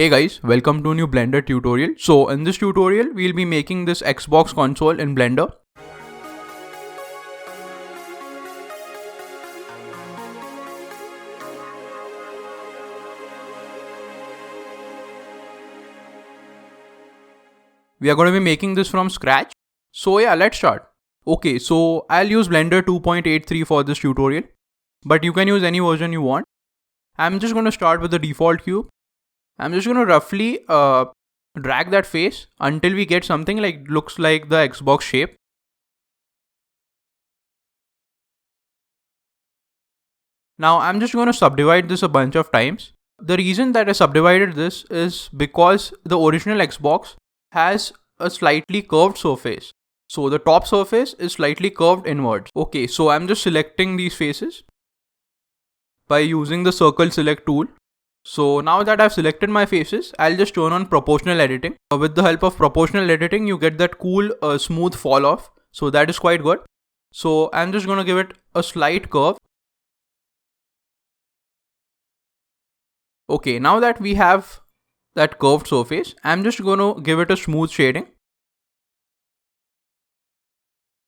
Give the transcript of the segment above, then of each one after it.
Hey guys, welcome to a new Blender tutorial. So in this tutorial, we'll be making this Xbox console in Blender. We are going to be making this from scratch. So yeah, let's start. Okay, so I'll use Blender 2.83 for this tutorial, but you can use any version you want. I'm just going to start with the default cube. I'm just going to roughly drag that face until we get something like looks like the Xbox shape. Now I'm just going to subdivide this a bunch of times. The reason that I subdivided this is because the original Xbox has a slightly curved surface. So the top surface is slightly curved inwards. Okay, so I'm just selecting these faces by using the circle select tool. So now that I've selected my faces, I'll just turn on proportional editing. With the help of proportional editing, you get that cool smooth fall off. So that is quite good. So I'm just going to give it a slight curve. Okay, now that we have that curved surface, I'm just going to give it a smooth shading.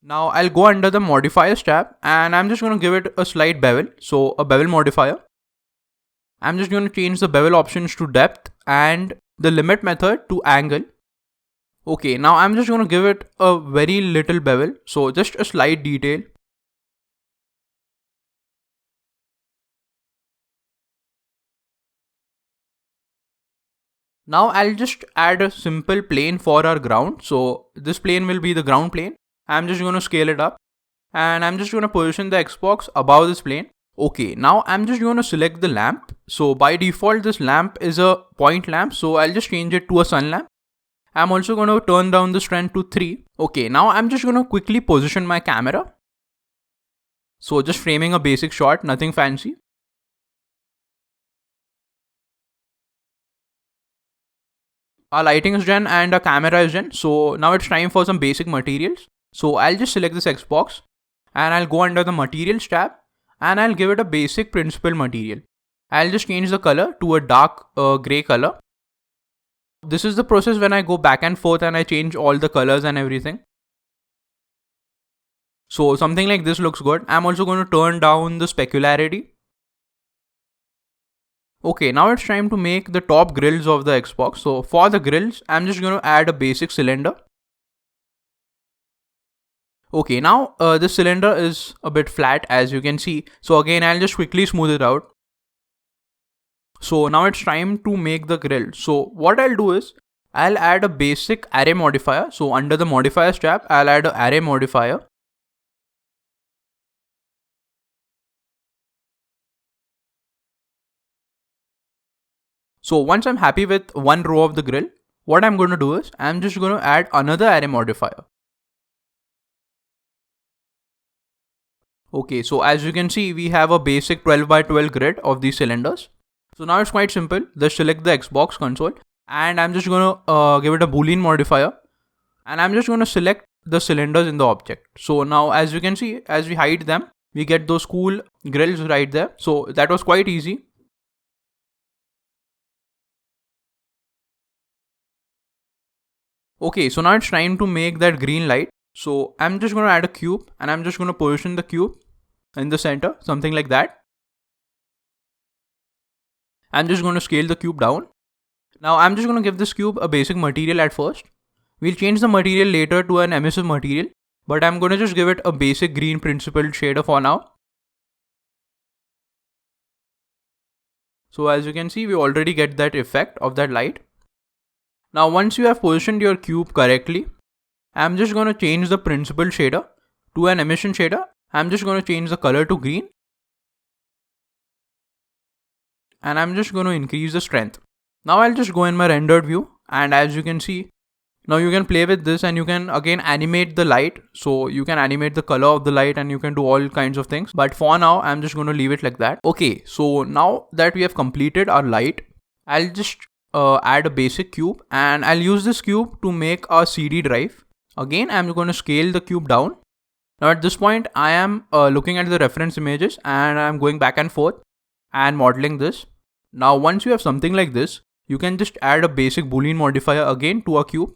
Now I'll go under the modifiers tab and I'm just going to give it a slight bevel. So a bevel modifier. I'm just going to change the bevel options to depth and the limit method to angle. Okay, now I'm just going to give it a very little bevel. So just a slight detail. Now I'll just add a simple plane for our ground. So this plane will be the ground plane. I'm just going to scale it up and I'm just going to position the Xbox above this plane. Okay, now I'm just going to select the lamp. So by default, this lamp is a point lamp. So I'll just change it to a sun lamp. I'm also going to turn down the strength to 3. Okay, now I'm just going to quickly position my camera. So just framing a basic shot, nothing fancy. Our lighting is done and our camera is done. So now it's time for some basic materials. So I'll just select this Xbox and I'll go under the materials tab and I'll give it a basic principal material. I'll just change the color to a dark gray color. This is the process when I go back and forth and I change all the colors and everything. So something like this looks good. I'm also going to turn down the specularity. Okay, now it's time to make the top grills of the Xbox. So for the grills, I'm just going to add a basic cylinder. Okay, now this cylinder is a bit flat as you can see. So again, I'll just quickly smooth it out. So now it's time to make the grill. So what I'll do is I'll add a basic array modifier. So under the modifiers tab, I'll add an array modifier. So once I'm happy with one row of the grill, what I'm going to do is I'm just going to add another array modifier. Okay, so as you can see, we have a basic 12 by 12 grid of these cylinders. So now it's quite simple. Just select the Xbox console and I'm just going to give it a Boolean modifier and I'm just going to select the cylinders in the object. So now as you can see, as we hide them, we get those cool grills right there. So that was quite easy. Okay, so now it's time to make that green light. So I'm just going to add a cube and I'm just going to position the cube in the center, something like that. I'm just going to scale the cube down. Now I'm just going to give this cube a basic material at first. We'll change the material later to an emissive material, but I'm going to just give it a basic green principled shader for now. So as you can see, we already get that effect of that light. Now once you have positioned your cube correctly, I'm just going to change the principled shader to an emission shader. I'm just going to change the color to green. And I'm just going to increase the strength. Now I'll just go in my rendered view and as you can see, now you can play with this and you can again animate the light. So you can animate the color of the light and you can do all kinds of things. But for now, I'm just going to leave it like that. Okay, so now that we have completed our light, I'll just add a basic cube and I'll use this cube to make a CD drive. Again, I'm going to scale the cube down. Now at this point, I am looking at the reference images and I'm going back and forth and modeling this. Now once you have something like this, you can just add a basic Boolean modifier again to a cube.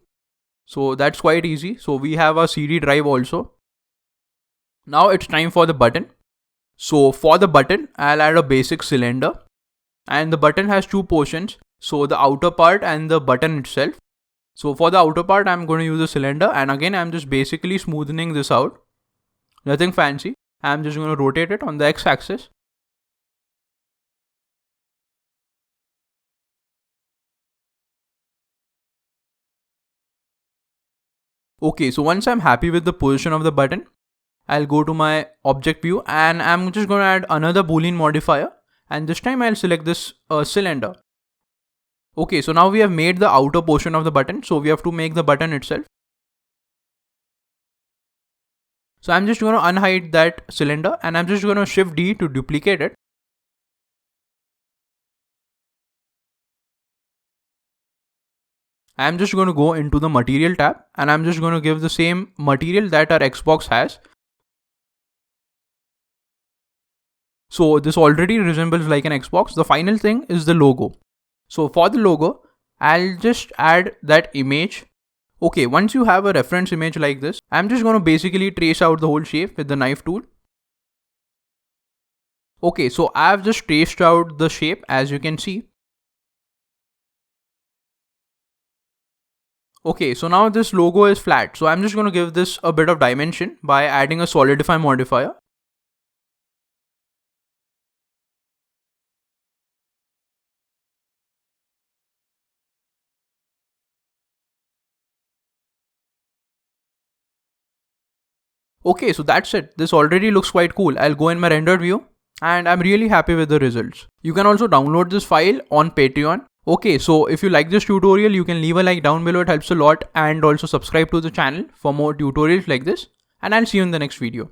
So that's quite easy. So we have a CD drive also. Now it's time for the button. So for the button, I'll add a basic cylinder, and the button has two portions. So the outer part and the button itself. So for the outer part, I'm going to use a cylinder, and again, I'm just basically smoothing this out. Nothing fancy. I'm just going to rotate it on the x-axis. Okay, so once I'm happy with the position of the button, I'll go to my object view and I'm just going to add another Boolean modifier, and this time I'll select this cylinder. Okay, so now we have made the outer portion of the button, so we have to make the button itself. So I'm just going to unhide that cylinder and I'm just going to Shift D to duplicate it. I'm just going to go into the material tab and I'm just going to give the same material that our Xbox has. So this already resembles like an Xbox. The final thing is the logo. So for the logo, I'll just add that image. Okay, once you have a reference image like this, I'm just going to basically trace out the whole shape with the knife tool. Okay, so I've just traced out the shape as you can see. Okay, so now this logo is flat. So I'm just going to give this a bit of dimension by adding a solidify modifier. Okay, so that's it. This already looks quite cool. I'll go in my rendered view and I'm really happy with the results. You can also download this file on Patreon. Okay, so if you like this tutorial, you can leave a like down below. It helps a lot, and also subscribe to the channel for more tutorials like this. And I'll see you in the next video.